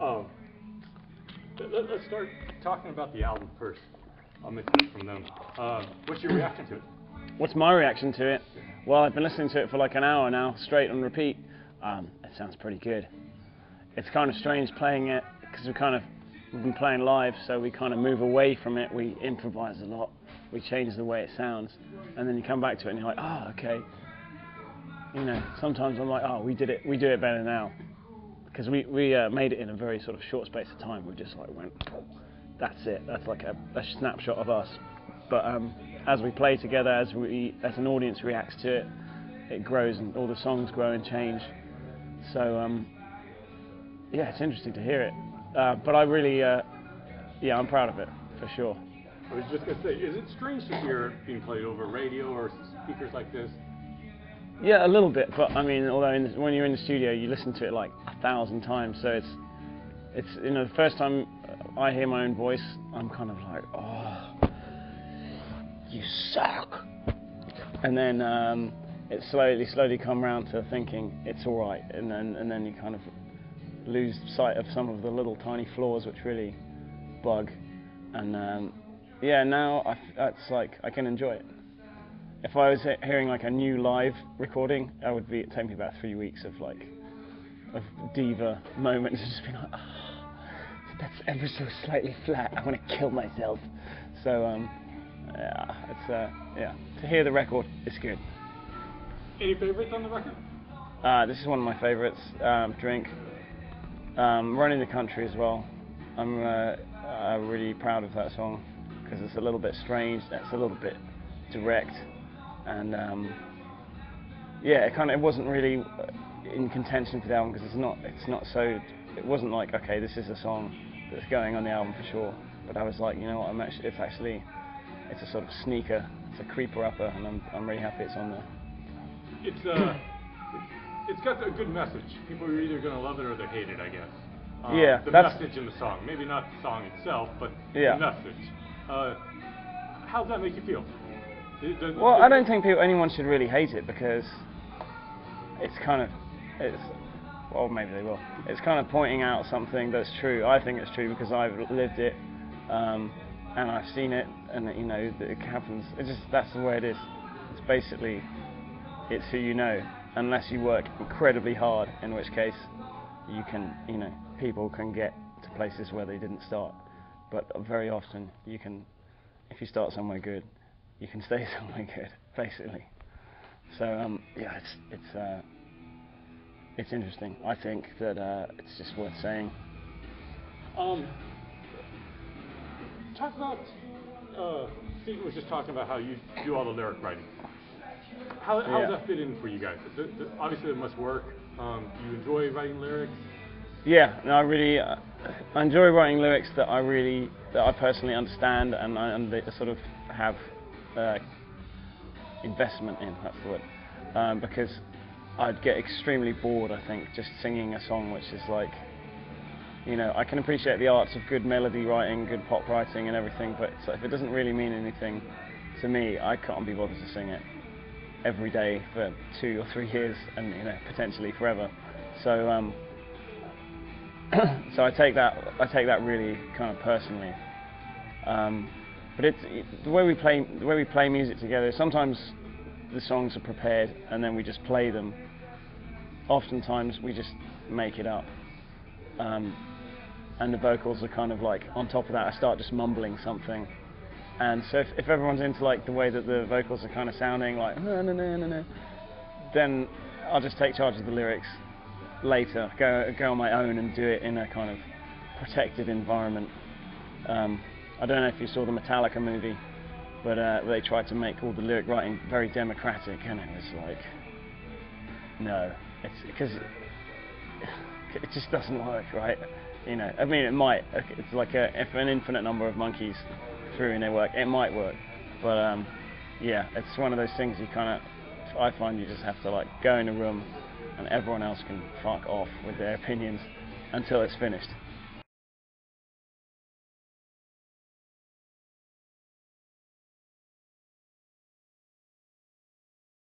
Um, let's start talking about the album first. I'll mention it from them. What's your reaction to it? What's my reaction to it? Well, I've been listening to it for like an hour now, straight on repeat. It sounds pretty good. It's kind of strange playing it because we've been playing live, so we kind of move away from it. We improvise a lot. We change the way it sounds, and then you come back to it and you're like, oh, okay. You know, sometimes I'm like, oh, we do it better now, because we made it in a very sort of short space of time. We just like went, that's it. That's like a snapshot of us. But as we play together, as an audience reacts to it, it grows, and all the songs grow and change. So yeah, it's interesting to hear it. But I really, yeah, I'm proud of it for sure. I was just gonna say, is it strange to hear it being played over radio or speakers like this? Yeah, a little bit. But I mean, although when you're in the studio, you listen to it like 1,000 times, so it's you know, the first time I hear my own voice, I'm kind of like, oh, you suck. And then it slowly come around to thinking it's all right, and then you kind of lose sight of some of the little tiny flaws which really bug. And yeah, now it's like I can enjoy it. If I was hearing like a new live recording, it'd take me about 3 weeks of diva moments, just being like, oh, that's ever so slightly flat. I want to kill myself. So yeah, it's yeah. To hear the record, it's good. Any favorites on the record? This is one of my favorites. Drink. Running the Country as well. I'm really proud of that song because it's a little bit strange. It's a little bit direct, and yeah, it wasn't really in contention for the album because it wasn't like, okay, this is a song that's going on the album for sure. But I was like, you know what? It's a sort of sneaker. It's a creeper upper, and I'm really happy it's on there. It's got a good message. People are either going to love it or they hate it, I guess. Yeah, the message in the song. Maybe not the song itself, but yeah. The message. How does that make you feel? Well, I don't think anyone should really hate it because well, maybe they will. It's kind of pointing out something that's true. I think it's true because I've lived it, and I've seen it, and you know, it happens. That's the way it is. It's basically, it's who you know, unless you work incredibly hard, in which case you can, you know, people can get to places where they didn't start. But very often you can, if you start somewhere good, you can stay somewhere good, basically. So yeah, it's interesting. I think that it's just worth saying. Talk about. Stephen was just talking about how you do all the lyric writing. How does that fit in for you guys? Obviously, it must work. Do you enjoy writing lyrics? Yeah, no, I really I enjoy writing lyrics that I personally understand and they sort of have investment in. That's the word. Because I'd get extremely bored, I think, just singing a song which is like, you know, I can appreciate the arts of good melody writing, good pop writing and everything, but if it doesn't really mean anything to me, I can't be bothered to sing it every day for 2 or 3 years, and you know, potentially forever. So so I take that really kind of personally. But the way we play music together. Sometimes the songs are prepared and then we just play them. Oftentimes we just make it up. And the vocals are kind of like on top of that. I start just mumbling something. And so if everyone's into like the way that the vocals are kind of sounding like na na na na na, then I'll just take charge of the lyrics later, go on my own and do it in a kind of protected environment. I don't know if you saw the Metallica movie, but they tried to make all the lyric writing very democratic, and it was like, no, it's because it just doesn't work, right? You know, I mean, it might. It's like if an infinite number of monkeys threw in their work, it might work. But yeah, it's one of those things I find you just have to like go in a room and everyone else can fuck off with their opinions until it's finished.